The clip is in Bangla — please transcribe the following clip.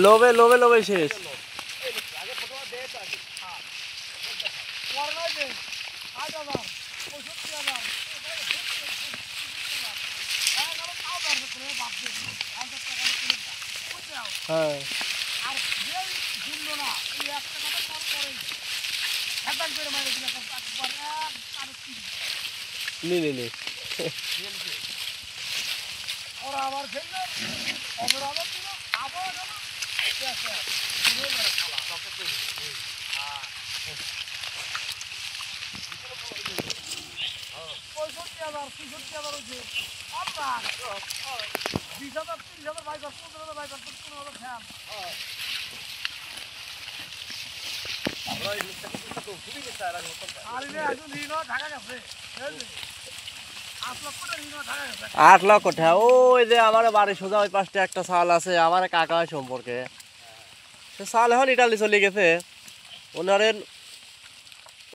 লোভে লোভে লোভে শেষ। হ্যাঁ নি ওরা আবার খেলবে ওদের আবার দিল খাবো না পঁয়ষট্টি হাজার ৬৬,০০০ হয়েছে আমরা ২০,০০০ ৩০,০০০ বাইকার ১৫,০০০ বাইকার ১৫,০০০ ফ্যান ঢাকা গেছে ৮ লক্ষ টাকা। ওই যে আমার বাড়ি সোজা ওই পাশে একটা চাল আছে আমার কাকা সম্পর্কে, সে চাল এখন ইটালি চলে গেছে। ওনারের